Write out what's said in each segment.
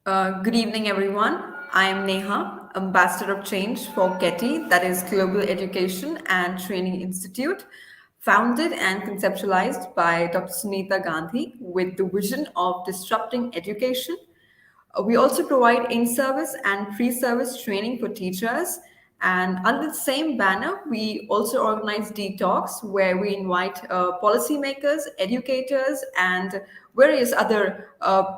Good evening, everyone. I am Neha, Ambassador of Change for GETI, that is Global Education and Training Institute, founded and conceptualized by Dr. Sunita Gandhi with the vision of disrupting education. We also provide in service and free service training for teachers. And under the same banner, we also organize detox where we invite policymakers, educators, and various other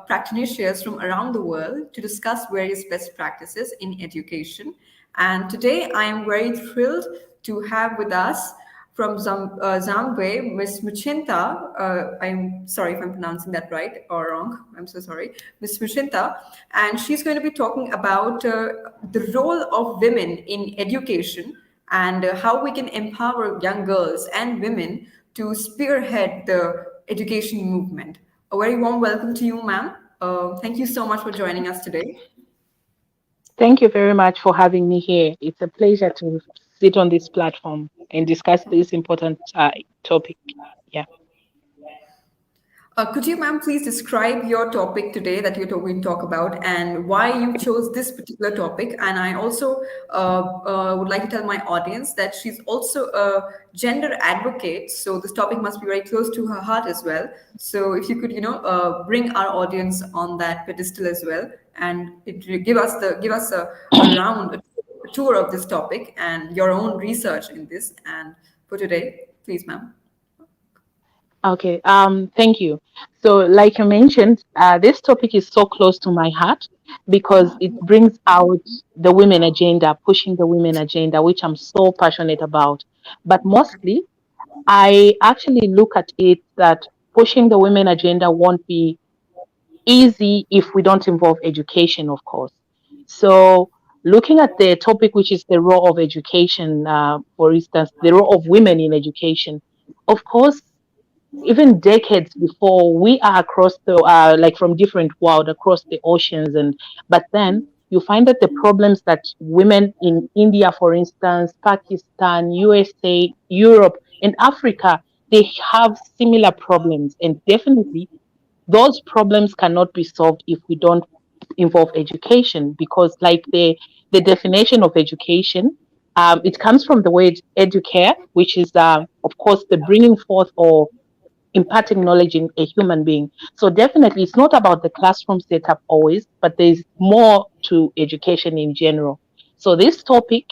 practitioners from around the world to discuss various best practices in education. And today I am very thrilled to have with us from Zimbabwe, Miss Muchinta. I'm sorry if I'm pronouncing that right or wrong. I'm so sorry. Miss Muchinta. And she's going to be talking about the role of women in education and how we can empower young girls and women to spearhead the education movement. A very warm welcome to you, ma'am. Thank you so much for joining us today. Thank you very much for having me here. It's a pleasure to sit on this platform and discuss this important topic. Yeah. Could you, ma'am, please describe your topic today that you're going to talk about and why you chose this particular topic? And I also would like to tell my audience that she's also a gender advocate, so this topic must be very close to her heart as well. So if you could, bring our audience on that pedestal as well, and give us a round a tour of this topic and your own research in this. And for today, please, ma'am. Okay. Thank you. So, like you mentioned, this topic is so close to my heart because it brings out the women agenda, pushing the women agenda, which I'm so passionate about. But mostly, I actually look at it that pushing the women agenda won't be easy if we don't involve education, of course. So, looking at the topic, which is the role of education, for instance, the role of women in education, of course, even decades before we are across the like from different world across the oceans, and but then you find that the problems that women in India, for instance, Pakistan, USA, Europe, and Africa, they have similar problems, and definitely those problems cannot be solved if we don't involve education, because like the definition of education, it comes from the word educare, which is of course the bringing forth or imparting knowledge in a human being. So definitely it's not about the classroom setup always, but there's more to education in general. So this topic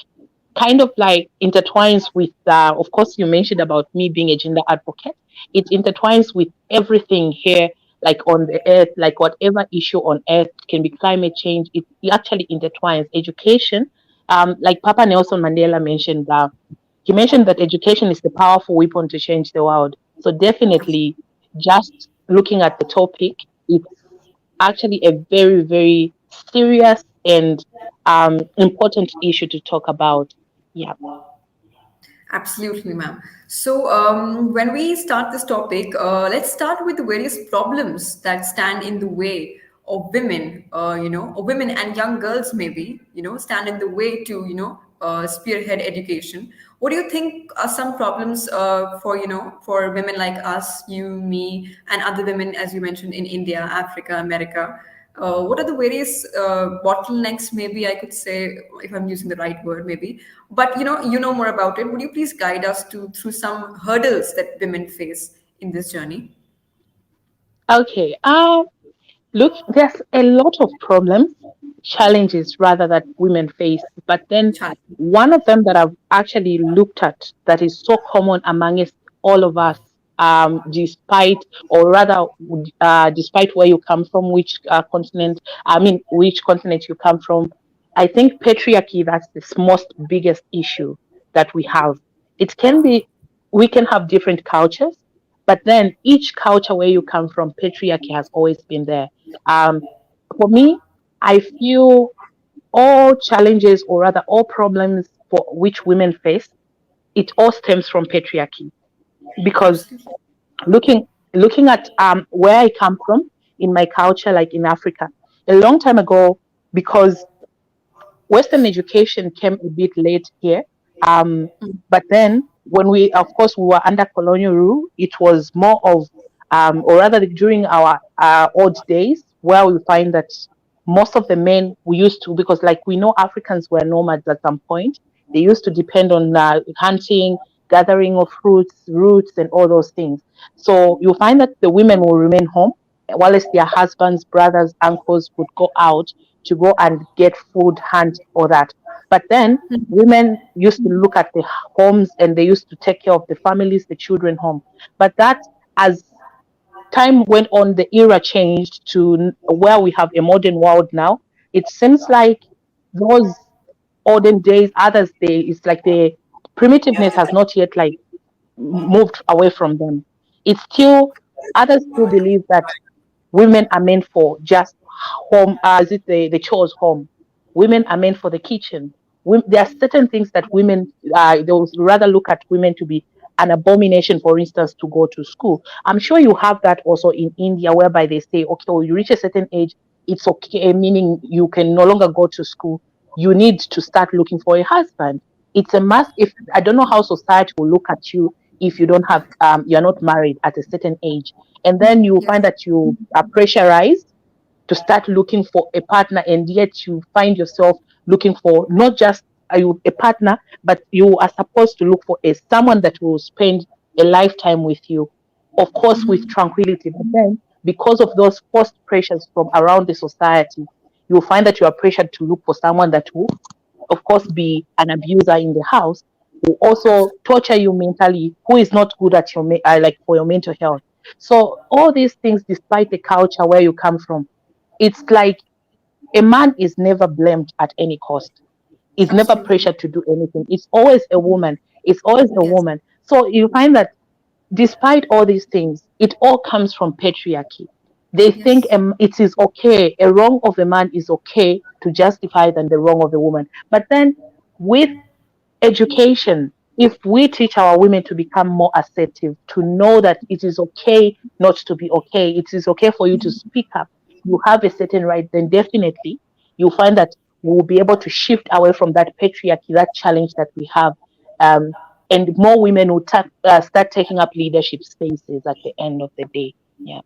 kind of like intertwines with, of course, you mentioned about me being a gender advocate. It intertwines with everything here, like on the earth, like whatever issue on earth can be climate change. It actually intertwines education. Like Papa Nelson Mandela mentioned, he mentioned that education is the powerful weapon to change the world. So definitely, just looking at the topic, it's actually a very, very serious and important issue to talk about. Yeah. Absolutely, ma'am. So, when we start this topic, let's start with the various problems that stand in the way of women, or women and young girls, maybe, stand in the way to, spearhead education. What do you think are some problems for women like us, you, me, and other women, as you mentioned, in India, Africa, America? What are the various bottlenecks, maybe I could say, if I'm using the right word, maybe, but you know more about it. Would you please guide us to through some hurdles that women face in this journey? Okay. Look, there's a lot of problems, challenges rather, that women face. But then Challenge. one of them that I've actually looked at that is so common amongst all of us, despite, or rather, despite where you come from, which continent, I mean, which continent you come from, I think patriarchy, that's the most biggest issue that we have. It can be, we can have different cultures, but then each culture where you come from, patriarchy has always been there. Um, for me, I feel all challenges, or rather all problems for which women face, it all stems from patriarchy. Because Absolutely. looking looking at where I come from in my culture, like in Africa, a long time ago, because Western education came a bit late here. But then, when we, of course, we were under colonial rule, it was more of, or rather, during our old days, where we find that most of the men we used to, because like we know Africans were nomads at some point. They used to depend on hunting, gathering of fruits, roots, and all those things. So you'll find that the women will remain home, whilst their husbands, brothers, uncles would go out to go and get food, hunt, all that. But then women used to look at the homes and they used to take care of the families, the children home. But that, as time went on, the era changed to where we have a modern world now. It seems like those olden days, others, they, it's like the primitiveness has not yet like moved away from them. It's still, others still believe that women are meant for just home, is it the chores home? Women are meant for the kitchen. There are certain things that women, they will rather look at women to be an abomination, for instance, to go to school. I'm sure you have that also in India, whereby they say, okay, when you reach a certain age, it's okay, meaning you can no longer go to school. You need to start looking for a husband. It's a must. If I don't know how society will look at you if you don't have, you're not married at a certain age, and then you Yes. find that you are pressurized to start looking for a partner, and yet you find yourself looking for not just a partner, but you are supposed to look for a someone that will spend a lifetime with you, of course with tranquility. But then, because of those forced pressures from around the society, you'll find that you are pressured to look for someone that will, of course, be an abuser in the house, will also torture you mentally, who is not good at your like for your mental health. So all these things, despite the culture where you come from, it's like a man is never blamed at any cost. Is never Absolutely. pressured to do anything. It's always a woman. It's always a Yes. woman. So you find that despite all these things, it all comes from patriarchy. They think Yes. it is okay, a wrong of a man is okay to justify than the wrong of the woman. But then with education, if we teach our women to become more assertive, to know that it is okay not to be okay, it is okay for you to speak up, you have a certain right, then definitely you'll find that we'll be able to shift away from that patriarchy, that challenge that we have. Um, and more women will start taking up leadership spaces at the end of the day. Yeah.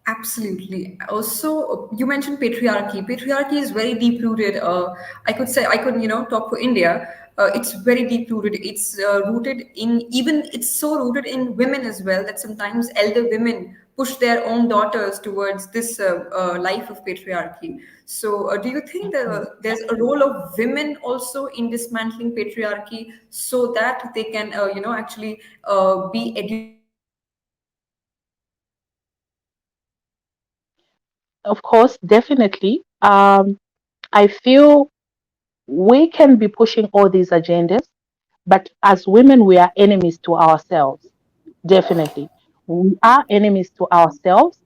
Absolutely. Also, you mentioned patriarchy. Patriarchy is very deep rooted. I could say, I could, talk for India. It's very deep rooted. It's rooted in, even it's so rooted in women as well, that sometimes elder women push their own daughters towards this life of patriarchy. So, do you think that there's a role of women also in dismantling patriarchy so that they can, actually be educated and actually be independent? Of course, definitely. I feel we can be pushing all these agendas, but as women, we are enemies to ourselves. Definitely. We are enemies to ourselves.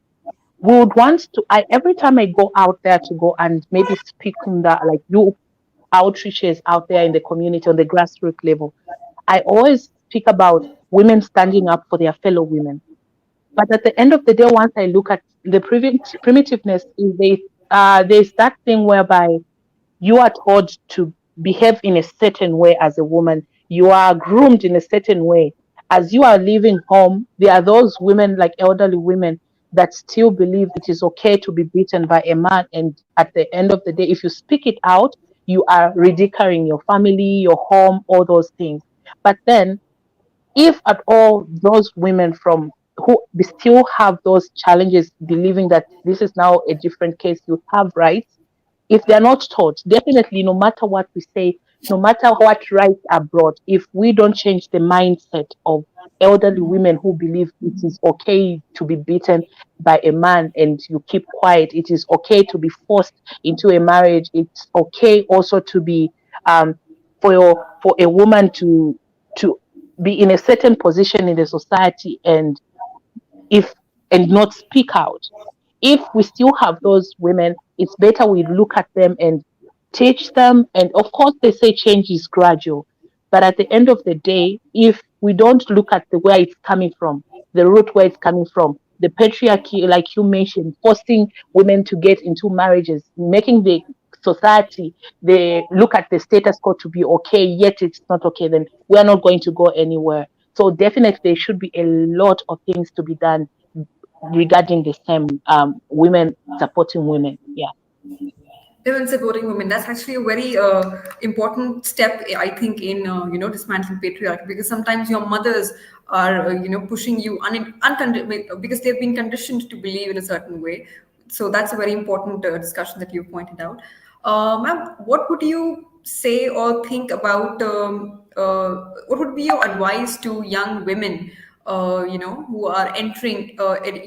We would want to, every time I go out there to go and maybe speak on that, like do outreaches out there in the community on the grassroots level, I always speak about women standing up for their fellow women. But at the end of the day, once I look at the primitiveness, is there's that thing whereby you are taught to behave in a certain way as a woman. You are groomed in a certain way. As you are leaving home, there are those women, like elderly women, that still believe it is okay to be beaten by a man. And at the end of the day, if you speak it out, you are ridiculing your family, your home, all those things. But then, if at all those women from who still have those challenges, believing that this is now a different case, you have rights, if they're not taught, definitely, no matter what we say, no matter what rights are brought, if we don't change the mindset of elderly women who believe it is okay to be beaten by a man and you keep quiet, it is okay to be forced into a marriage, it's okay also to be for a woman to be in a certain position in the society and if and not speak out. If we still have those women, it's better we look at them and teach them. And of course, they say change is gradual. But at the end of the day, if we don't look at the where it's coming from, the root where it's coming from, the patriarchy, like you mentioned, forcing women to get into marriages, making the society they look at the status quo to be okay, yet it's not okay, then we're not going to go anywhere. So definitely there should be a lot of things to be done regarding the same women supporting women. Yeah. Women supporting women. That's actually a very important step, I think, in dismantling patriarchy. Because sometimes your mothers are pushing you because they've been conditioned to believe in a certain way. So that's a very important discussion that you pointed out. Ma'am, what would you say or think about? What would be your advice to young women? Who are entering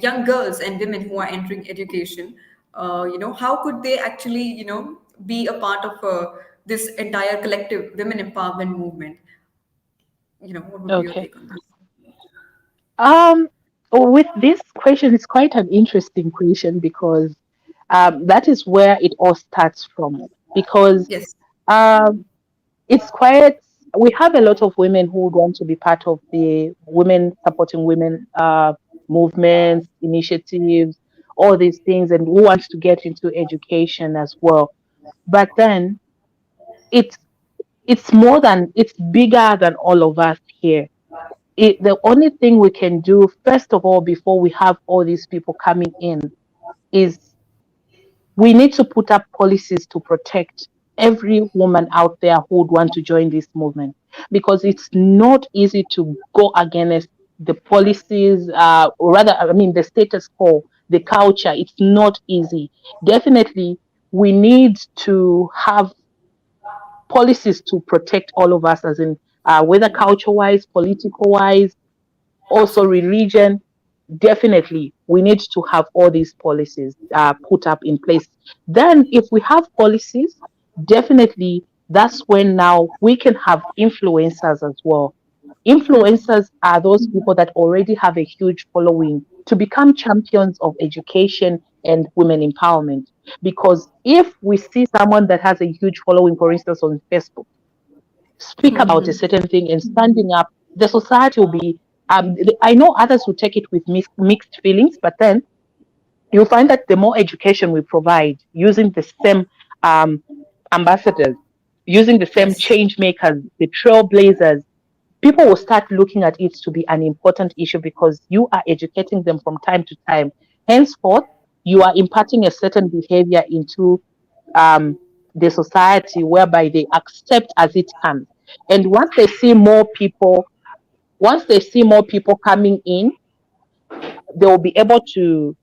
young girls and women who are entering education, how could they actually, be a part of this entire collective women empowerment movement? What would be your Okay. take on that? Um, with this question, it's quite an interesting question because that is where it all starts from. Because Yes. um, it's quite, we have a lot of women who would want to be part of the women supporting women movements, initiatives, all these things, and who wants to get into education as well. But then it's it's more than, it's bigger than all of us here. The only thing we can do, first of all, before we have all these people coming in, is we need to put up policies to protect every woman out there who would want to join this movement, because it's not easy to go against the policies, or rather, I mean, the status quo, the culture. It's not easy. Definitely, we need to have policies to protect all of us, as in whether culture wise, political wise, also Absolutely. religion. Definitely we need to have all these policies put up in place. Then if we have policies, definitely that's when now we can have influencers as well. Influencers are those people that already have a huge following to become champions of education and women empowerment. Because if we see someone that has a huge following, for instance, on Facebook, speak about a certain thing and standing up, the society will be. I know others will take it with mixed feelings, but then you'll find that the more education we provide using the same um, ambassadors, using the same Yes. change makers, the trailblazers, people will start looking at it to be an important issue because you are educating them from time to time. Henceforth, you are imparting a certain behavior into um, the society whereby they accept as it comes. And once they see more people coming in, they will be able to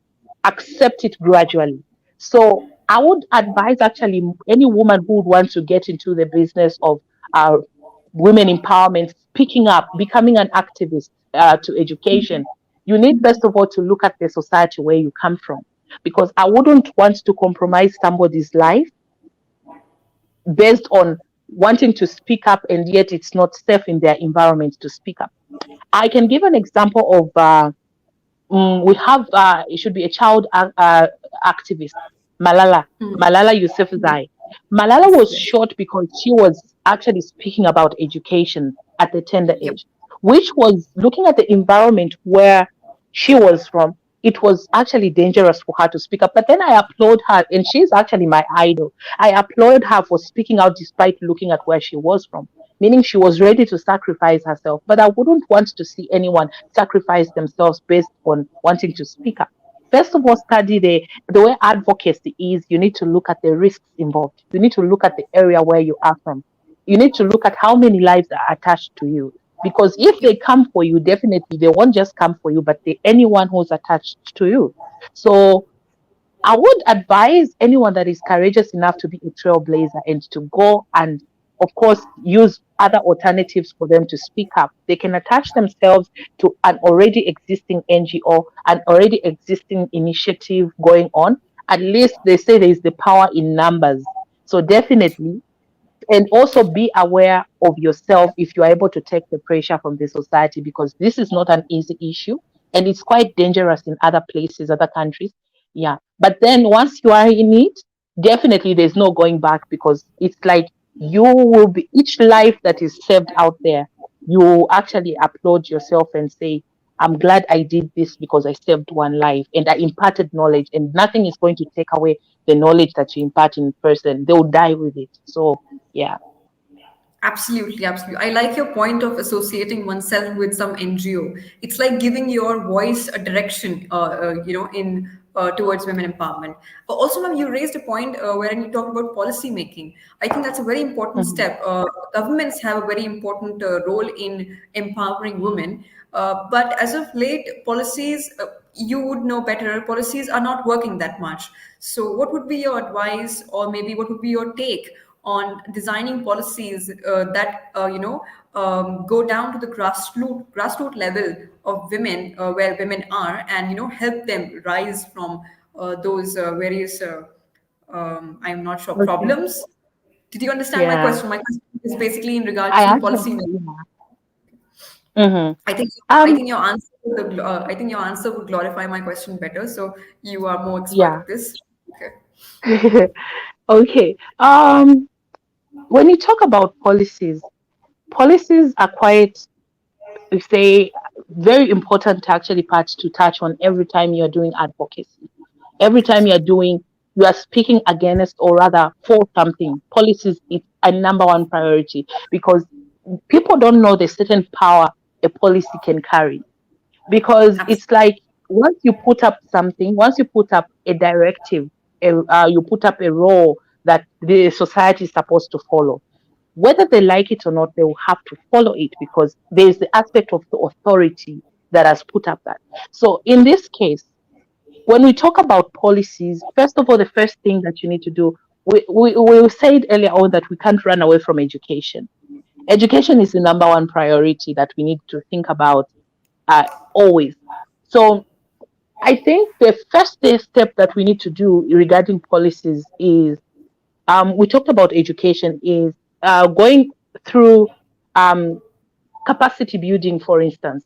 accept it gradually. So I would advise actually any woman who would want to get into the business of uh, women empowerment, picking up, becoming an activist to education. You need first of all to look at the society where you come from, because I wouldn't want to compromise somebody's life based on wanting to speak up and yet it's not safe in their environment to speak up. I can give an example of we have it should be a child activist, Malala, Malala Yousafzai. Malala Yes. was Yes. shot because she was actually speaking about education at the tender Yep. age, which was looking at the environment where she was from. It was actually dangerous for her to speak up. But then I applaud her, and she's actually my idol. I applaud her for speaking out despite looking at where she was from, meaning she was ready to sacrifice herself. But I wouldn't want to see anyone sacrifice themselves based on wanting to speak up. First of all, study the way advocacy is. You need to look at the risks involved. You need to look at the area where you are from. You need to look at how many lives are attached to you. Because if Yep. they come for you, definitely they won't just come for you, but anyone who's attached to you. So I would advise anyone that is courageous enough to be a trailblazer and to go and, of course, use other alternatives for them to speak up. They can attach themselves to an already existing NGO, an already existing initiative going on. At least they say there is the power in numbers. So definitely, and also be aware of yourself if you are able to take the pressure from the society, because this is not an easy issue and it's quite dangerous in other places, other countries. Yeah, but then once you are in it, definitely there's no going back, because it's like you will be, each life that is saved out there, you actually applaud yourself and say, I'm glad I did this because I saved one life and I imparted knowledge, and nothing is going to take away the knowledge that you impart in person. They'll die with it. So yeah. Absolutely, absolutely. I like your point of associating oneself with some NGO. It's like giving your voice a direction, in towards women empowerment. Also, ma'am, you raised a point wherein you talked about policy making. I think that's a very important Mhm. step. Governments have a very important role in empowering women. But as of late, policies, you would know better, policies are not working that much. So, what would be your advice, or maybe what would be your take on designing policies that go down to the grassroots level of women, where women are, and help them rise from those various I'm not sure Okay. problems. Did you understand my Yeah. question? My question is basically in regards I to actually, policy. yeah. Mm-hmm. I think I Um, think your answer I think your answer would glorify my question better. So you are more expert yeah. at this. Okay. Okay. When you talk about policies, policies are quite, we say, very important to actually part to touch on every time you're doing advocacy. Every time you are speaking against or rather for something, policies is a number one priority because people don't know the certain power a policy can carry. Because Absolutely. it's like once you put up a directive, you put up a role that the society is supposed to follow. Whether they like it or not, they will have to follow it because there is the aspect of the authority that has put up that. So in this case, when we talk about policies, first of all, the first thing that you need to do, we said earlier on that we can't run away from education. Education is the number one priority that we need to think about always. So I think the first step that we need to do regarding policies is we talked about education is going through um, capacity building, for instance.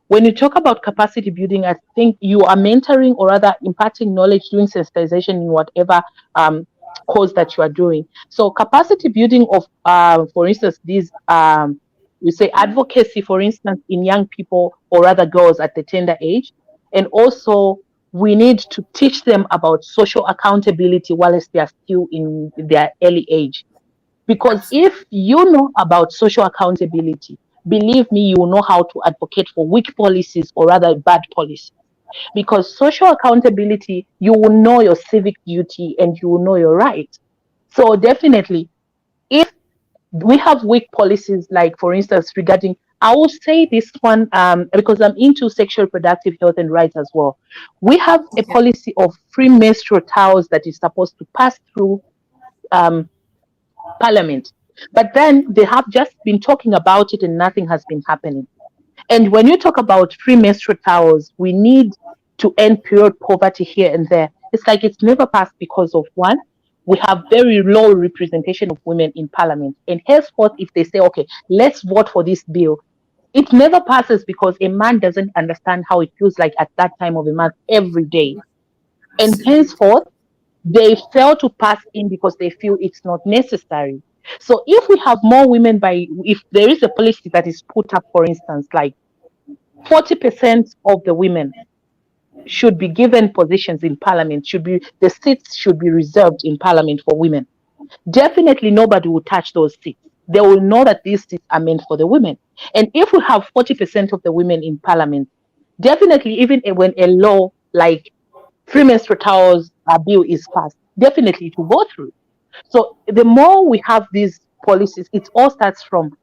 When you talk about capacity building, I think you are mentoring or rather imparting knowledge, doing sensitization in whatever um, course that you are doing. So capacity building of, for instance, these we say advocacy, for instance, in young people or rather girls at the tender age, and also we need to teach them about social accountability whilst they are still in their early age because Absolutely. if you know about social accountability, believe me, you will know how to advocate for weak policies or rather bad policies. Because social accountability, you will know your civic duty and you will know your rights. So definitely, if we have weak policies, like for instance, regarding, I will say this one because I'm into sexual reproductive health and rights as well. We have a Okay. policy of free menstrual towels that is supposed to pass through um, parliament. But then they have just been talking about it and nothing has been happening. And when you talk about free menstrual towels, we need to end period poverty here and there. It's like it's never passed because of one, we have very low representation of women in parliament. And henceforth, if they say, okay, let's vote for this bill, it never passes because a man doesn't understand how it feels like at that time of the month every day. And Absolutely. henceforth, they fail to pass in because they feel it's not necessary. So if we have more women if there is a policy that is put up, for instance, like 40% of the women should be given positions in parliament, the seats should be reserved in parliament for women. Definitely nobody will touch those seats. They will know that these seats are meant for the women. And if we have 40% of the women in parliament, definitely even when a law like free menstrual towels bill is passed, definitely it will go through. So the more we have these policies, it all starts from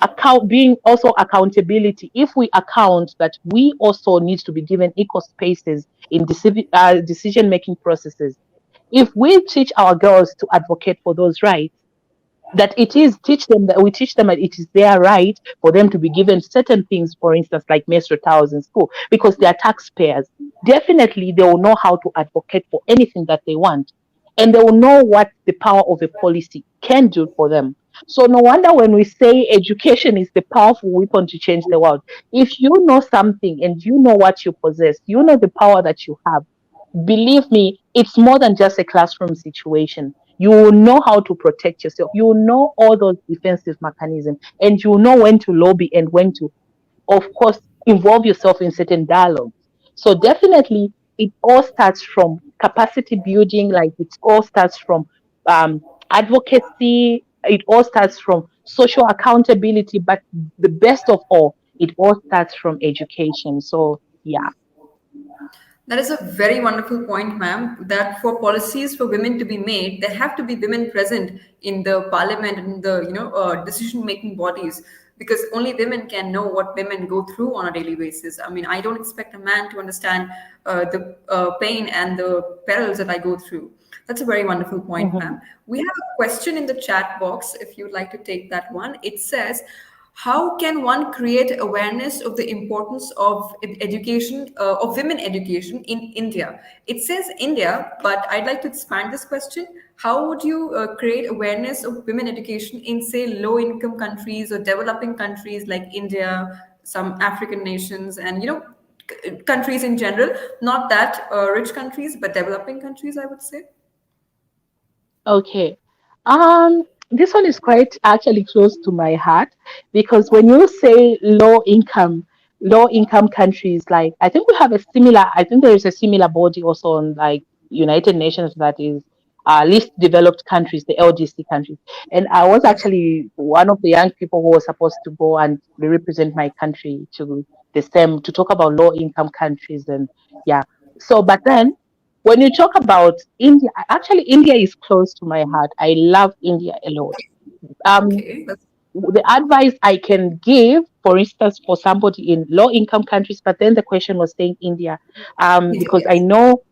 account being also accountability. If we account that we also need to be given equal spaces in decision making processes, if we teach our girls to advocate for those rights, that it is teach them that we teach them that it is their right for them to be given certain things, for instance, like menstrual towels in school, because they are taxpayers. Definitely, they will know how to advocate for anything that they want, and they will know what the power of a policy can do for them. So, no wonder when we say education is the powerful weapon to change the world. If you know something and you know what you possess, you know the power that you have, believe me, it's more than just a classroom situation. You will know how to protect yourself. You will know all those defensive mechanisms, and you will know when to lobby and when to, of course, involve yourself in certain dialogues. So definitely, it all starts from capacity building. Like it all starts from advocacy. It all starts from social accountability. But the best of all, it all starts from education. So yeah. That is a very wonderful point, ma'am. That for policies for women to be made, there have to be women present in the parliament and the decision-making bodies, because only women can know what women go through on a daily basis. I mean, I don't expect a man to understand the pain and the perils that I go through. That's a very wonderful point, Mhm. ma'am. We have a question in the chat box if you'd like to take that one. It says, how can one create awareness of the importance of education, of women education in India? It says India, but I'd like to expand this question. How would you create awareness of women education in, say, low income countries or developing countries like India, some African nations, and countries in general, not that rich countries, but developing countries, I would say. Okay. This one is quite actually close to my heart because when you say low income countries, like I think we have a similar, I think there is a similar body also on like United Nations that is least developed countries, the LDC countries. And I was Yes. actually one of the young people who was supposed to go and represent my country to the same to talk about low income countries and yeah. So, but then when you talk about India, actually India is close to my heart. I love India a lot. Um, Okay. That's the advice I can give, for instance, for somebody in low income countries, but then the question was saying India, India. because I Yes. know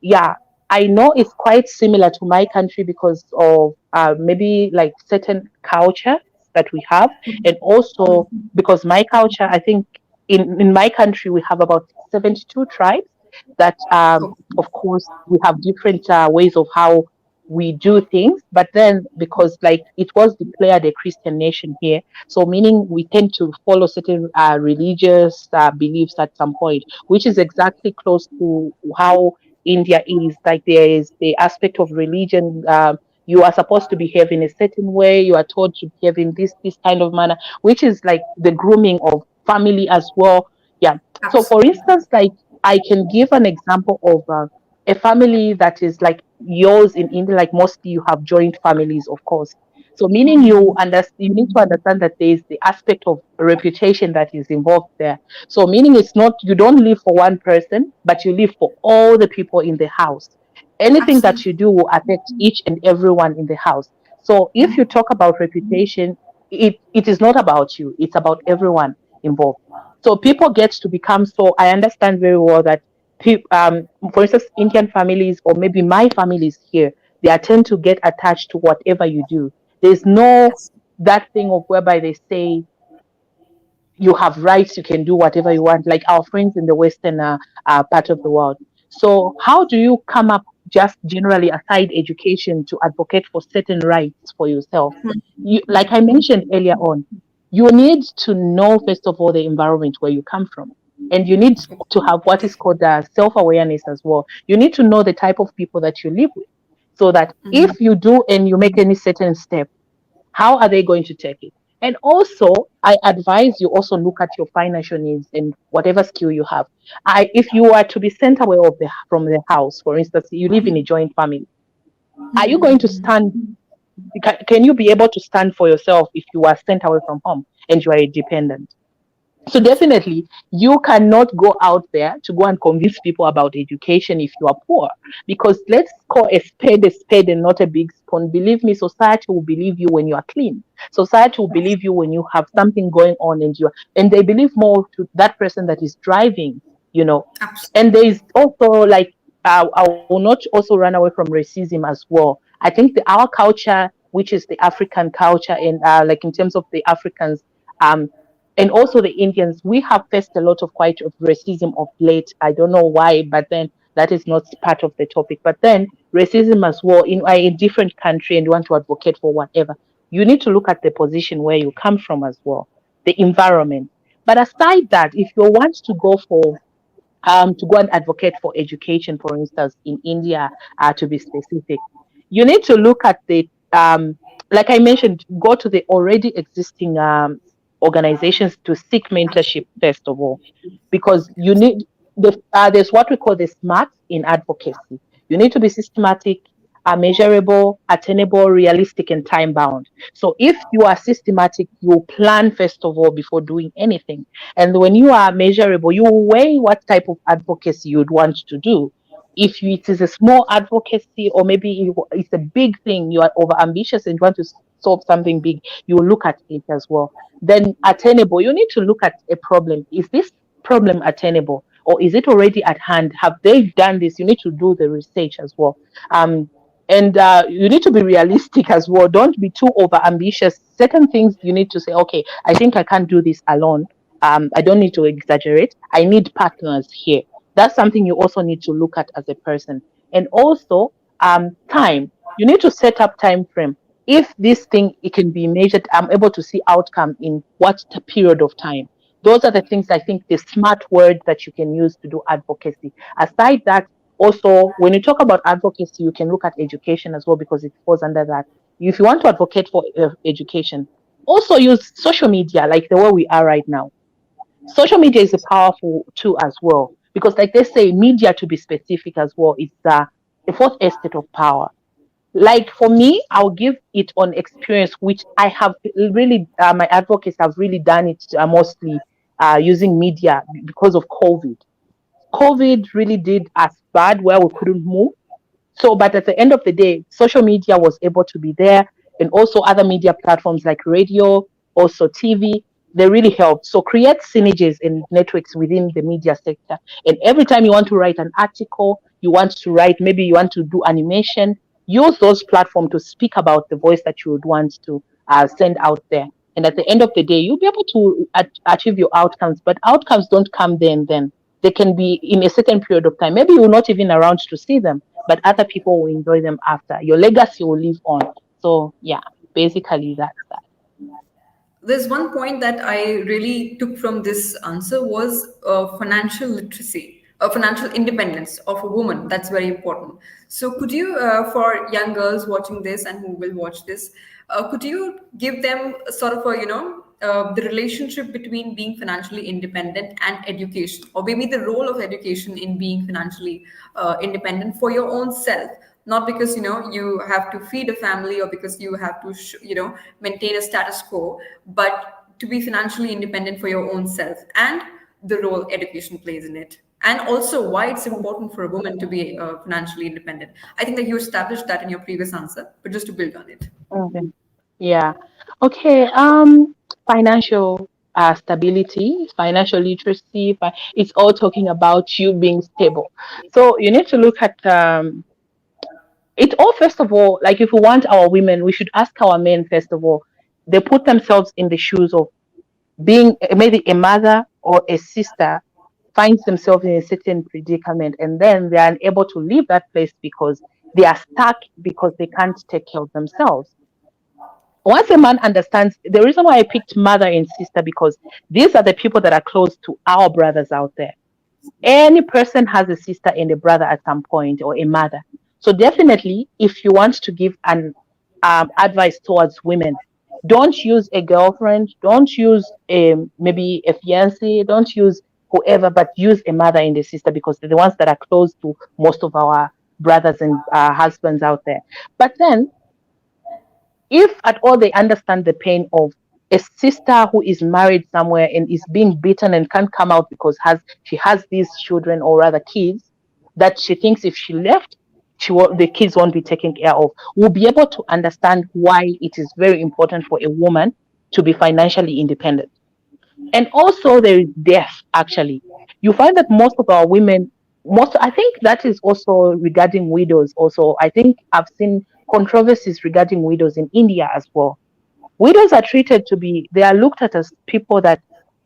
yeah, I know it's quite similar to my country because of maybe like certain culture that we have, and also because my culture, I think in my country we have about 72 tribes that, Oh, of course, we have different ways of how we do things, but then because like it was declared a Christian nation here, so meaning we tend to follow certain religious beliefs at some point, which is exactly close to how India is. Like there is the aspect of religion. You are supposed to behave in a certain way. You are told to behave in this kind of manner, which is like the grooming of family as well. Yeah. So, for absolutely. instance, like I can give an example of a family that is like yours in India. Like mostly you have joint families, of course. So, meaning you need to understand that there is the aspect of reputation that is involved there. So meaning it's not you don't live for one person, but you live for all the people in the house. Anything that Absolutely. you do will affect each and everyone in the house. So if you talk about reputation, it is not about you, it's about everyone involved. So people get to become so I understand very well that for instance, Indian families or maybe my families here, they are tend to get attached to whatever you do. There's no Yes. that thing of whereby they say you have rights, you can do whatever you want, like our friends in the Western part of the world. So, how do you come up just generally aside education to advocate for certain rights for yourself? Like I mentioned earlier on, you need to know, first of all, the environment where you come from. And you need to have what is called self awareness as well. You need to know the type of people that you live with so that if you do and you make any certain step, how are they going to take it? And also, I advise you also look at your financial needs and whatever skill you have. If you are to be sent away from the house, for instance, you live in a joint family, are you going to stand? Can you be able to stand for yourself if you are sent away from home and you are a dependent? So definitely, you cannot go out there to go and convince people about education if you are poor, because let's call a spade and not a big spoon. Believe me, society will believe you when you are clean. Society will believe you when you have something going on and they believe more to that person that is driving, you know. And there Absolutely. is also like I will not also run away from racism as well. I think our culture, which is the African culture, and like in terms of the Africans, um, and also the Indians, we have faced a lot of quite of racism of late. I don't know why, but then that is not part of the topic. But then racism as well in a different country and you want to advocate for whatever, you need to look at the position where you come from as well, the environment. But aside that, if you want to go and advocate for education, for instance, in India, to be specific, you need to look at like I mentioned, go to the already existing organizations to seek mentorship first of all, because you need there's what we call the SMART in advocacy. You need to be systematic. are measurable, attainable, realistic, and time bound. So if you are systematic, you plan first of all before doing anything. And when you are measurable, you weigh what type of advocacy you'd want to do. If it is a small advocacy, or maybe it's a big thing, you are over ambitious and you want to solve something big, you will look at it as well. Then attainable, you need to look at a problem. Is this problem attainable? Or is it already at hand? Have they done this? You need to do the research as well. Um, and you need to be realistic as well. Don't be too over ambitious. Certain things you need to say, okay, I think I can't do this alone. I don't need to exaggerate. I need partners here. That's something you also need to look at as a person. And also, time. You need to set up time frame. If this thing it can be measured, I'm able to see outcome in what period of time. Those are the things I think the smart word that you can use to do advocacy. Aside that, also when you talk about advocacy, you can look at education as well because it falls under that. If you want to advocate for education, also use social media like the way we are right now. Social media is a powerful tool as well because, like they say, media to be specific as well. It's the fourth estate of power. Like for me, I'll give it on experience, which I have really, my advocates have really done it mostly using media because of COVID. COVID really did us bad where we couldn't move. So, but at the end of the day, social media was able to be there, and also other media platforms like radio, also TV, they really helped. So, create synergies and networks within the media sector. And every time you want to write an article, you want to write, maybe you want to do animation, use those platforms to speak about the voice that you would want to send out there. And at the end of the day, you'll be able to achieve your outcomes, but outcomes don't come there and then. They can be in a certain period of time. Maybe you're not even around to see them, but other people will enjoy them after. Your legacy will live on. So yeah, basically that's that. There's one point that I really took from this answer was financial literacy, financial independence of a woman. That's very important. So, could you, for young girls watching this and who will watch this, could you give them a sort of a, the relationship between being financially independent and education, or maybe the role of education in being financially independent for your own self? Not because you have to feed a family or because you have to maintain a status quo, but to be financially independent for your own self and the role education plays in it, and also why it's important for a woman to be financially independent. I think that you established that in your previous answer, but just to build on it. Okay. Yeah. Okay. Financial stability, financial literacy, it's all talking about you being stable. So you need to look at it all first of all, like if we want our women, we should ask our men first of all. They put themselves in the shoes of being maybe a mother or a sister finds themselves in a certain predicament and then they are unable to leave that place because they are stuck because they can't take care of themselves. Once a man understands the reason why I picked mother and sister, because these are the people that are close to our brothers out there. Any person has a sister and a brother at some point, or a mother. So definitely, if you want to give an advice towards women, don't use a girlfriend, don't use maybe a fiance, don't use whoever, but use a mother and a sister because they're the ones that are close to most of our brothers and husbands out there. But then if at all they understand the pain of a sister who is married somewhere and is being beaten and can't come out because she has these children, or rather kids, that she thinks if she left, the kids won't be taken care of, will be able to understand why it is very important for a woman to be financially independent. And also there is death. Actually, you find that most of our women, most I think that is also regarding widows. Also, I think I've seen controversies regarding widows in India as well. Widows are treated to be, they are looked at as people that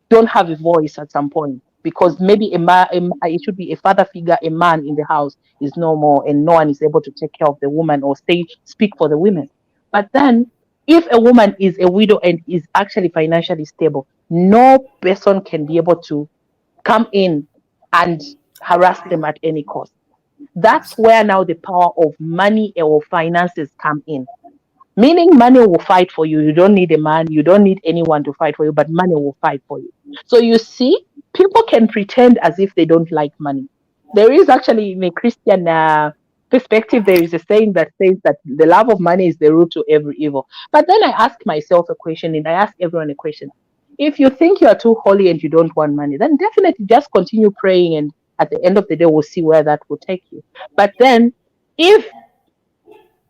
don't have a voice at some point because maybe it should be a father figure, a man in the house is no more, and no one is able to take care of the woman or speak for the women. But then, if a woman is a widow and is actually financially stable, no person can be able to come in and harass them at any cost. That's where now the power of money or finances come in. Meaning money will fight for you. You don't need a man, you don't need anyone to fight for you, but money will fight for you. So you see, people can pretend as if they don't like money. There is actually in a Christian perspective, there is a saying that says that the love of money is the root to every evil. But then I ask myself a question, and I ask everyone a question. If you think you are too holy and you don't want money, then definitely just continue praying, and at the end of the day, we'll see where that will take you. But then, if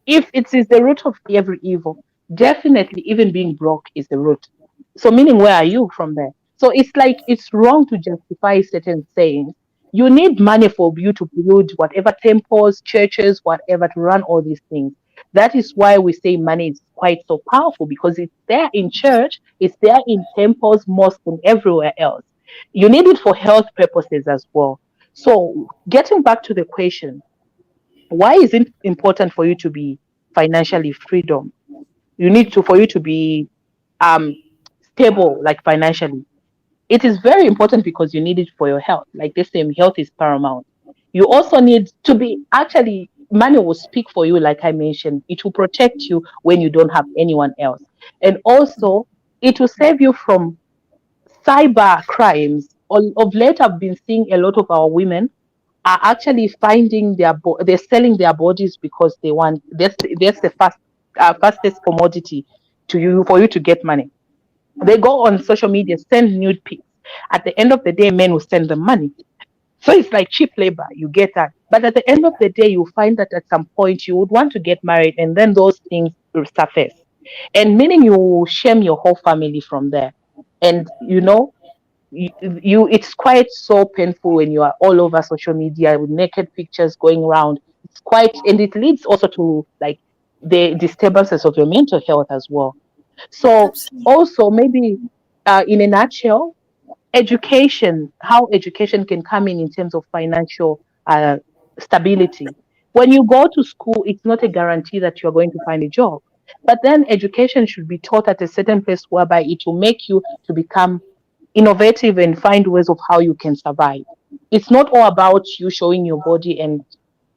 if it is the root of every evil, definitely even being broke is the root. So, meaning, where are you from there? So, it's like it's wrong to justify certain sayings. You need money for you to build whatever temples, churches, whatever, to run all these things. That is why we say money is quite so powerful, because it's there in church, it's there in temples, mosques, and everywhere else. You need it for health purposes as well. So, getting back to the question, why is it important for you to be financially freedom? You need to for you to be um stable, like financially. It is very important because you need it for your health. Like the same, health is paramount. You also need to be, actually, money will speak for you, like I mentioned. It will protect you when you don't have anyone else. And also, it will save you from cyber crimes. Of late, I've been seeing a lot of our women are actually finding they're selling their bodies because they want, that's the fastest commodity to you, for you to get money. They go on social media, send nude pics. At the end of the day, men will send them money. So it's like cheap labor, you get that. But at the end of the day, you find that at some point you would want to get married, and then those things will surface. And meaning you will shame your whole family from there. And it's quite so painful when you are all over social media with naked pictures going around. It's quite, and it leads also to like the disturbances of your mental health as well. So Absolutely. also, maybe in a nutshell, education, how education can come in terms of financial stability. When you go to school, it's not a guarantee that you're going to find a job. But then education should be taught at a certain place whereby it will make you to become innovative and find ways of how you can survive. It's not all about you showing your body and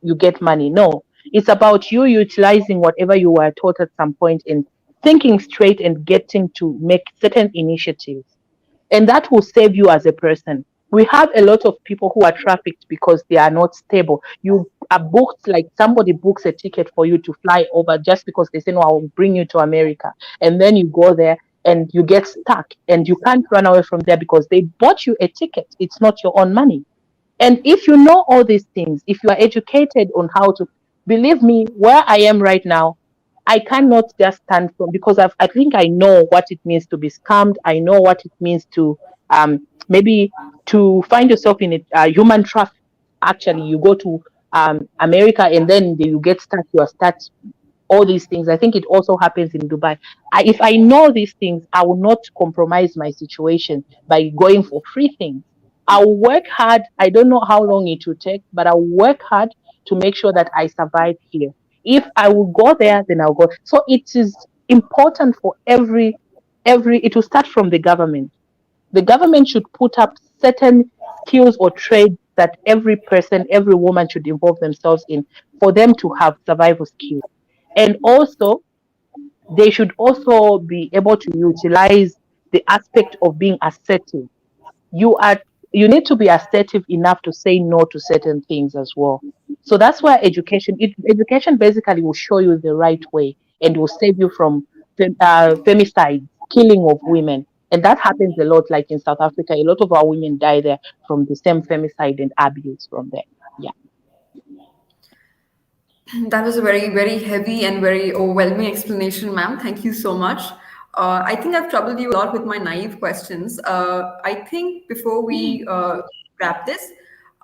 you get money. No, it's about you utilizing whatever you were taught at some point and thinking straight and getting to make certain initiatives, and that will save you as a person. We have a lot of people who are trafficked because they are not stable. You are booked, like somebody books a ticket for you to fly over just because they say, no, I'll bring you to America. And then you go there and you get stuck and you can't run away from there because they bought you a ticket. It's not your own money. And if you know all these things, if you are educated on how to, believe me, where I am right now, I cannot just stand from, because I think I know what it means to be scammed. I know what it means to maybe to find yourself in a human traffic. Actually, you go to America and then you get stuck. You are stuck, all these things. I think it also happens in Dubai. If I know these things, I will not compromise my situation by going for free things. I'll work hard. I don't know how long it will take, but I'll work hard to make sure that I survive here. If I will go there, then I'll go. So it is important for it will start from the government. The government should put up certain skills or trades that every person, every woman should involve themselves in, for them to have survival skills. And also, they should also be able to utilize the aspect of being assertive. You are you need to be assertive enough to say no to certain things as well. So that's why education basically will show you the right way and will save you from femicide, killing of women. And that happens a lot, like in South Africa. A lot of our women die there from the same femicide and abuse from there. Yeah. That was a very, very heavy and very overwhelming explanation, ma'am. Thank you so much. I think I've troubled you a lot with my naive questions. I think before we wrap this,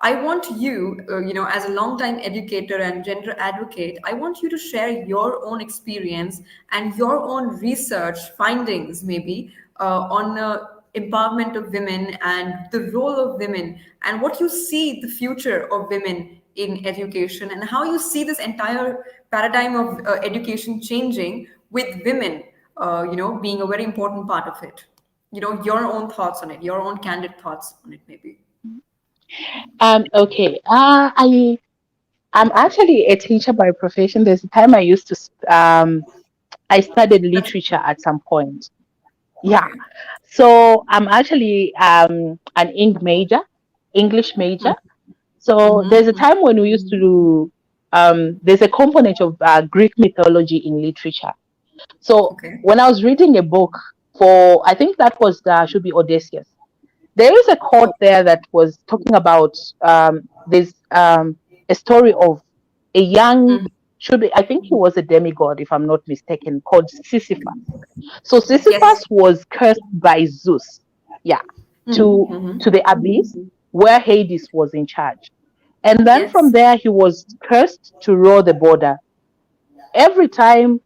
I want you, as a longtime educator and gender advocate, I want you to share your own experience and your own research findings, maybe, on empowerment of women and the role of women and what you see the future of women in education and how you see this entire paradigm of education changing with women, being a very important part of it. Your own thoughts on it, your own candid thoughts on it, maybe. Okay. I'm actually a teacher by profession. There's a time I used to I studied That's literature at some point. Yeah. okay. So I'm actually an English major. So there's a Mm-hmm. time when we used to there's a component of Greek mythology in literature. So Okay. when I was reading a book for, I think that was should be Odysseus. There is a quote there that was talking about this a story of a young, should be, I think he was a demigod if I'm not mistaken, called Sisyphus. So Yes. Sisyphus was cursed by Zeus, yeah, to Mm-hmm. to the abyss where Hades was in charge. And then from Yes. there he was cursed to row the border. Every time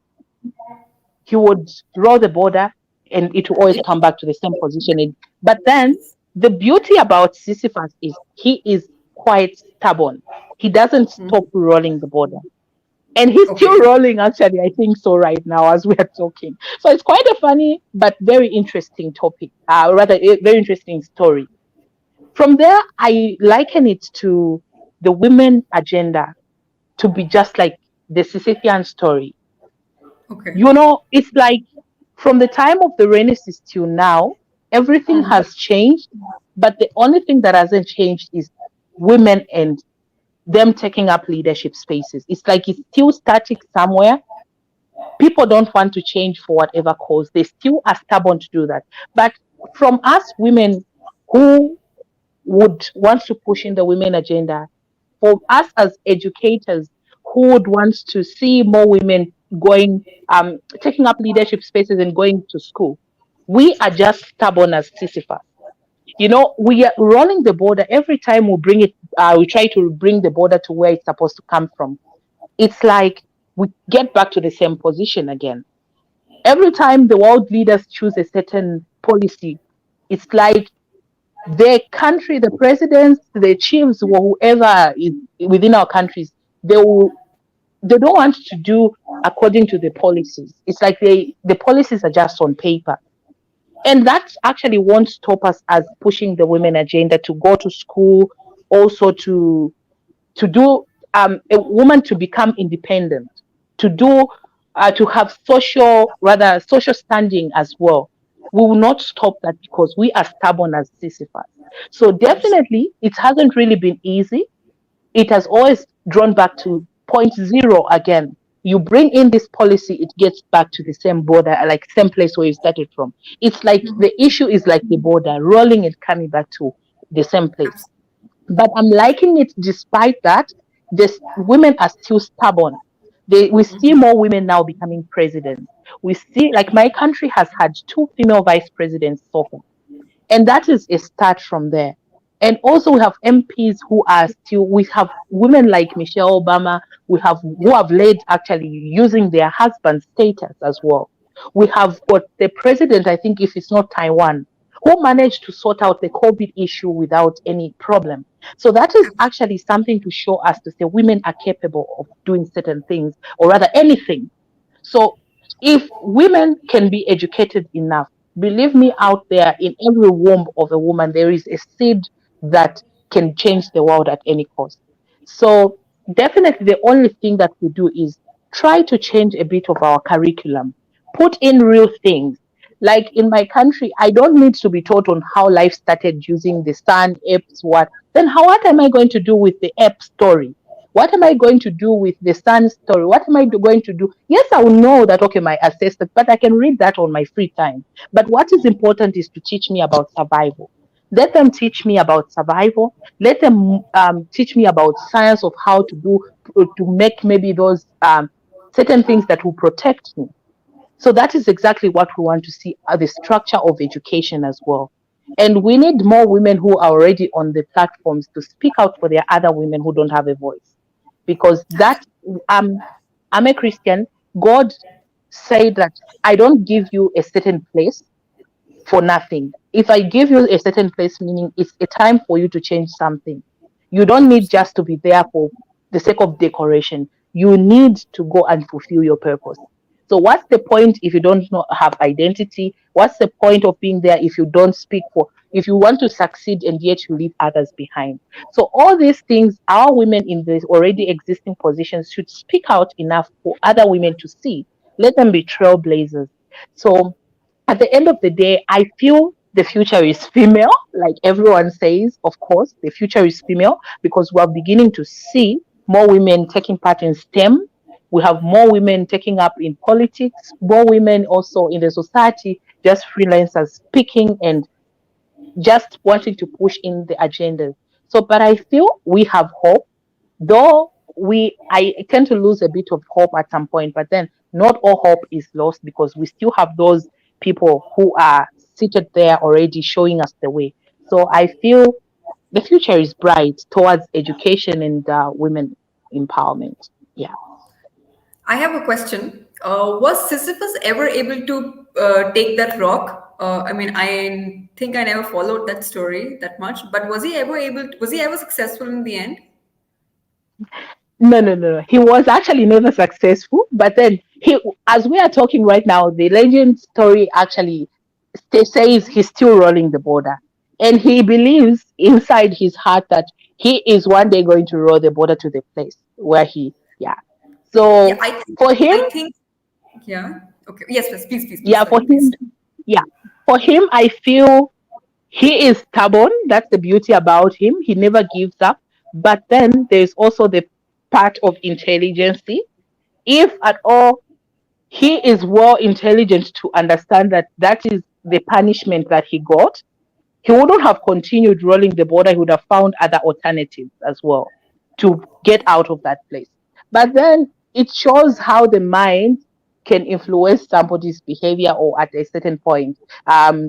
he would row the border and it will always come back to the same position. But then the beauty about Sisyphus is he is quite stubborn. He doesn't stop rolling the border. And he's still Okay. rolling, actually, I think so right now as we are talking. So it's quite a funny but very interesting topic, rather, a very interesting story. From there, I liken it to the women agenda to be just like the Sisyphean story. Okay. You know, it's like from the time of the Renaissance till now, everything has changed, but the only thing that hasn't changed is women and them taking up leadership spaces. It's like it's still static somewhere. People don't want to change for whatever cause. They still are stubborn to do that. But from us women who would want to push in the women agenda, for us as educators who would want to see more women going, taking up leadership spaces and going to school, we are just stubborn as Sisyphus. You know, we are running the border every time we bring it. We try to bring the border to where it's supposed to come from. It's like we get back to the same position again. Every time the world leaders choose a certain policy, it's like the country, the presidents, the chiefs, or whoever is within our countries, they will, they don't want to do according to the policies. It's like the policies are just on paper. And that actually won't stop us as pushing the women agenda to go to school, also to do a woman to become independent, to do to have social, rather social standing as well. We will not stop that because we are stubborn as Sisyphus. So definitely it hasn't really been easy. It has always drawn back to point zero again. You bring in this policy, it gets back to the same border, like same place where you started from. It's like the issue is like the border, rolling and coming back to the same place. But I'm liking it despite that, this women are still stubborn. We see more women now becoming presidents. We see, like, my country has had two female vice presidents so far. And that is a start from there. And also we have MPs who are still, we have women like Michelle Obama, we have who have led actually using their husband's status as well. We have got the president, I think if it's not Taiwan, who managed to sort out the COVID issue without any problem. So that is actually something to show us to say women are capable of doing certain things, or rather anything. So if women can be educated enough, believe me, out there in every womb of a woman, there is a seed that can change the world at any cost. So definitely the only thing that we do is try to change a bit of our curriculum, put in real things. Like in my country, I don't need to be taught on how life started using the sun, apes, what. Then what am I going to do with the ape story? What am I going to do with the sun story? What am I going to do? Yes, I will know that, okay, my ancestors, but I can read that on my free time. But what is important is to teach me about survival. Let them teach me about survival. Let them teach me about science of how to do, to make maybe those certain things that will protect me. So that is exactly what we want to see, the structure of education as well. And we need more women who are already on the platforms to speak out for their other women who don't have a voice. Because that, um, I'm a Christian. God said that I don't give you a certain place for nothing. If I give you a certain place, meaning it's a time for you to change something. You don't need just to be there for the sake of decoration. You need to go and fulfill your purpose. So what's the point if you don't know, have identity? What's the point of being there if you don't speak for, if you want to succeed and yet you leave others behind? So all these things, our women in the already existing positions should speak out enough for other women to see. Let them be trailblazers. So at the end of the day, I feel the future is female, like everyone says. Of course, the future is female because we're beginning to see more women taking part in STEM. We have more women taking up in politics, more women also in the society, just freelancers speaking and just wanting to push in the agendas. So, but I feel we have hope, though I tend to lose a bit of hope at some point, but then not all hope is lost because we still have those people who are seated there already showing us the way. So I feel the future is bright towards education and women empowerment. Yeah. I have a question. Was Sisyphus ever able to take that rock? I mean, I think I never followed that story that much, but was he ever able? Was he ever successful in the end? No, no, no, no. He was actually never successful. But then as we are talking right now, the legend story actually says he's still rolling the border, and he believes inside his heart that he is one day going to roll the border to the place where he, yeah. Yeah, So for him, I think, yeah. Okay. Yes, yes. Please. yeah, for Sorry, him, please. yeah, for him, I feel he is stubborn. That's the beauty about him. He never gives up. But then there's also the part of intelligence. If at all he is well intelligent to understand that that is the punishment that he got, he wouldn't have continued rolling the border. He would have found other alternatives as well to get out of that place. But then it shows how the mind can influence somebody's behavior or at a certain point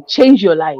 change your life.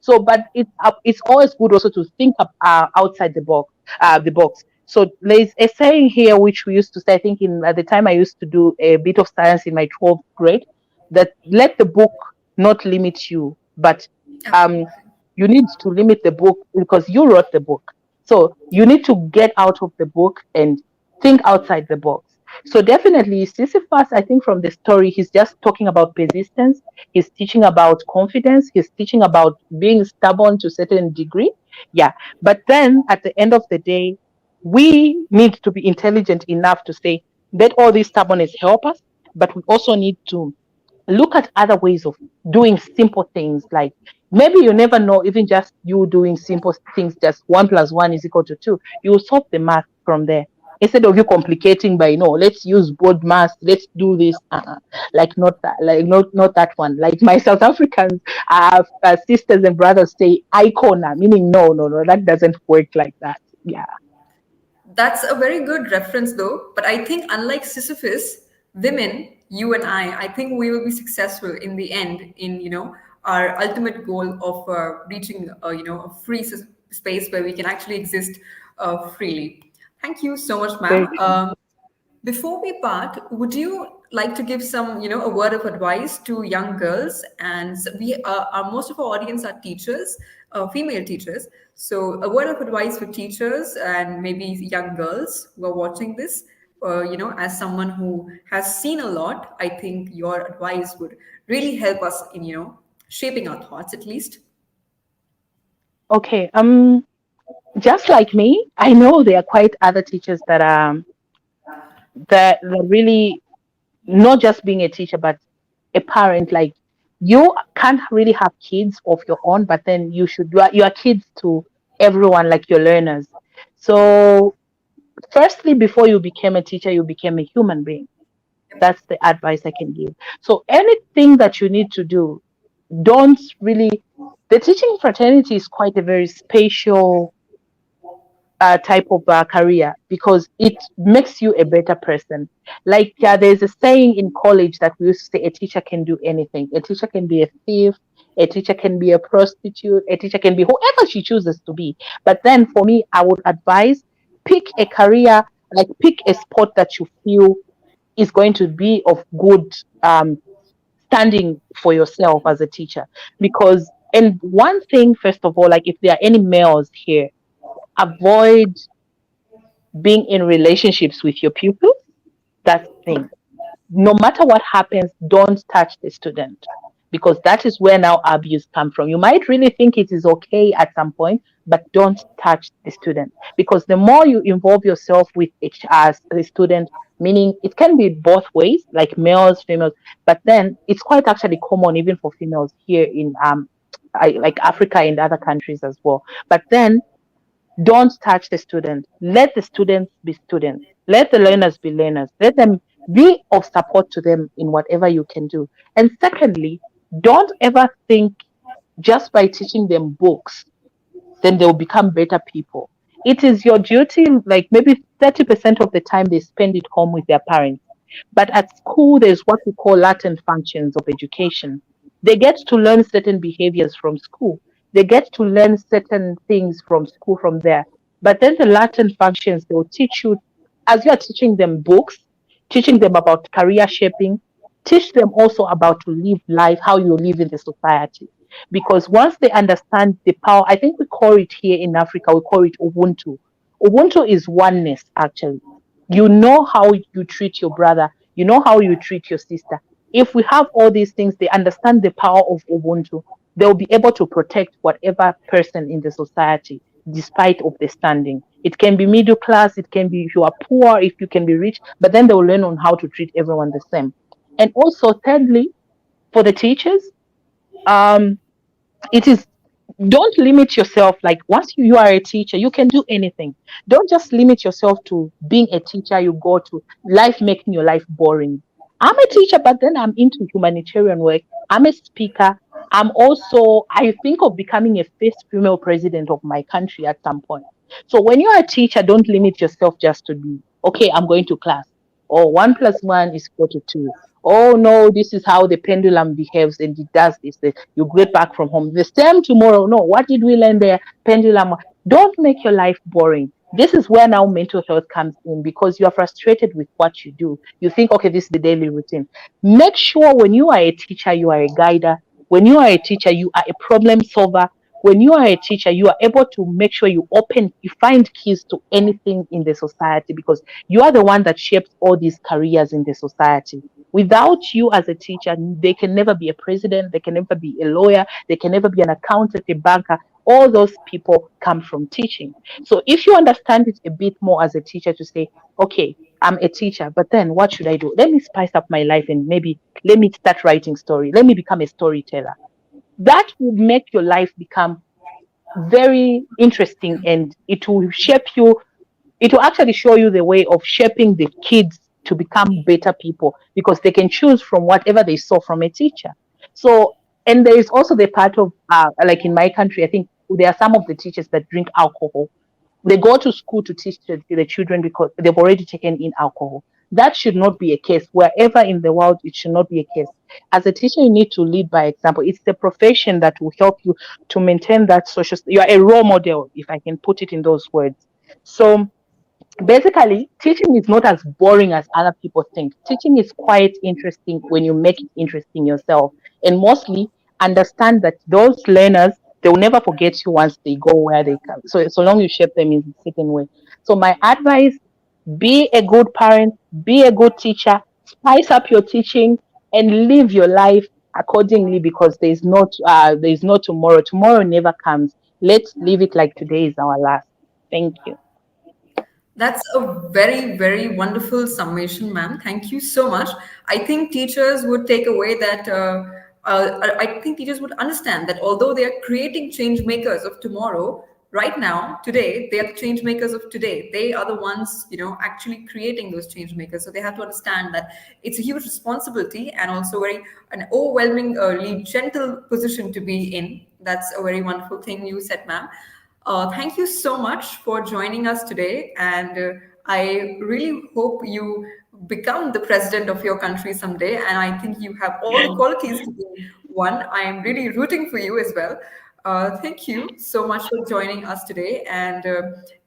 So, but it's always good also to think outside the box. So there's a saying here which we used to say. I think in at the time I used to do a bit of science in my 12th grade. That let the book not limit you, but um Absolutely. you need to limit the book because you wrote the book. So you need to get out of the book and think outside the box. So definitely Sisyphus, I think from the story, he's just talking about persistence. He's teaching about confidence. He's teaching about being stubborn to a certain degree. Yeah. But then at the end of the day, we need to be intelligent enough to say, let all this stubbornness help us, but we also need to look at other ways of doing simple things like maybe you never know, even just you doing simple things, just 1 plus 1 is equal to 2, you will solve the math from there instead of you complicating by no, let's use board math, let's do this like not that, like not that one, like my South Africans sisters and brothers say icona, meaning no, that doesn't work like that. Yeah. That's a very good reference, though. But I think, unlike Sisyphus, women, you and I think we will be successful in the end in, our ultimate goal of reaching, a free space where we can actually exist freely. Thank you so much, Very ma'am. true. Before we part, would you like to give some, a word of advice to young girls? And we are most of our audience are teachers, female teachers. So a word of advice for teachers and maybe young girls who are watching this. As someone who has seen a lot, I think your advice would really help us in, shaping our thoughts at least. Okay. Just like me, I know there are quite other teachers that really not just being a teacher but a parent. Like you can't really have kids of your own, but then you are kids to everyone, like your learners. So firstly, before you became a teacher, you became a human being. That's the advice I can give. So anything that you need to do, don't really, the teaching fraternity is quite a very spatial type of career because it makes you a better person. Like there's a saying in college that we used to say a teacher can do anything. A teacher can be a thief, a teacher can be a prostitute, a teacher can be whoever she chooses to be. But then for me, I would advise pick a career, like pick a sport that you feel is going to be of good standing for yourself as a teacher. Because, and one thing, first of all, like if there are any males here, avoid being in relationships with your pupils. That's the thing. No matter what happens, don't touch the student because that is where now abuse comes from. You might really think it is okay at some point, but don't touch the student because the more you involve yourself with each as the student, meaning it can be both ways, like males, females, but then it's quite actually common even for females here in like Africa and other countries as well. But then Don't touch the student. Let the students be students. Let the learners be learners. Let them be of support to them in whatever you can do. And secondly, don't ever think just by teaching them books then they'll become better people. It is your duty, like maybe 30% of the time they spend it home with their parents. But at school, there's what we call latent functions of education. They get to learn certain behaviors from school. They get to learn certain things from school from there. But then the latent functions, they'll teach you, as you are teaching them books, teaching them about career shaping, teach them also about to live life, how you live in the society because once they understand the power, I think we call it here in Africa, we call it Ubuntu. Ubuntu is oneness, actually. You know how you treat your brother, you know how you treat your sister. If we have all these things, they understand the power of Ubuntu. They'll be able to protect whatever person in the society, despite of the standing. It can be middle class, it can be if you are poor, if you can be rich, but then they'll learn on how to treat everyone the same. And also, thirdly, for the teachers, um, it is don't limit yourself like once you are a teacher you can do anything. Don't just limit yourself to being a teacher. You go to life making your life boring. I'm a teacher but then I'm into humanitarian work. I'm a speaker. I'm also I think of becoming a first female president of my country at some point. So when you're a teacher don't limit yourself just to be okay I'm going to class or 1 plus 1 is equal to 2. Oh no, this is how the pendulum behaves and it does this. You get back from home. The same tomorrow. No, what did we learn there? Pendulum. Don't make your life boring. This is where now mental health comes in because you are frustrated with what you do. You think, okay, this is the daily routine. Make sure when you are a teacher, you are a guider. When you are a teacher, you are a problem solver. When you are a teacher, you are able to make sure you find keys to anything in the society because you are the one that shapes all these careers in the society. Without you as a teacher, they can never be a president, they can never be a lawyer, they can never be an accountant, a banker. All those people come from teaching. So if you understand it a bit more as a teacher to say, okay, I'm a teacher, but then what should I do? Let me spice up my life and maybe let me start writing story. Let me become a storyteller. That will make your life become very interesting and it will shape you. It will actually show you the way of shaping the kids to become better people because they can choose from whatever they saw from a teacher. So and there is also the part of like in my country I think there are some of the teachers that drink alcohol. They go to school to teach the children because they've already taken in alcohol. That should not be a case. Wherever in the world, it should not be a case. As a teacher, you need to lead by example. It's the profession that will help you to maintain that social. You are a role model, if I can put it in those words. So basically, teaching is not as boring as other people think. Teaching is quite interesting when you make it interesting yourself. And mostly understand that those learners, they will never forget you once they go where they come. So long you shape them in a certain way. So my advice, be a good parent, be a good teacher, spice up your teaching and live your life accordingly because there's no tomorrow. Tomorrow never comes. Let's live it like today is our last. Thank you. That's a very, very wonderful summation, ma'am. Thank you so much. I think teachers would take away that. I think teachers would understand that although they are creating change makers of tomorrow, right now, today, they are the change makers of today. They are the ones, actually creating those change makers. So they have to understand that it's a huge responsibility and also very an overwhelmingly gentle position to be in. That's a very wonderful thing you said, ma'am. Thank you so much for joining us today. And I really hope you become the president of your country someday. And I think you have all the qualities to be one. I am really rooting for you as well. Thank you so much for joining us today and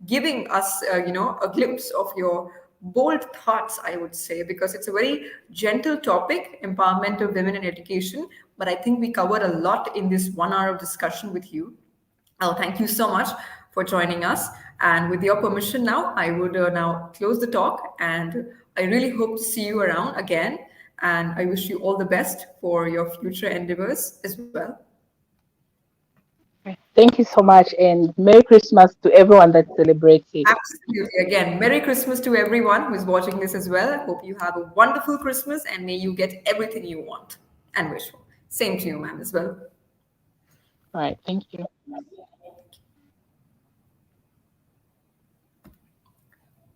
giving us, a glimpse of your bold thoughts, I would say, because it's a very gentle topic, empowerment of women in education. But I think we covered a lot in this 1 hour of discussion with you. Oh, thank you so much for joining us. And with your permission now, I would now close the talk. And I really hope to see you around again. And I wish you all the best for your future endeavors as well. Thank you so much, and Merry Christmas to everyone that celebrates it. Absolutely. Again, Merry Christmas to everyone who is watching this as well. I hope you have a wonderful Christmas and may you get everything you want and wish for. Same to you, ma'am, as well. All right, thank you.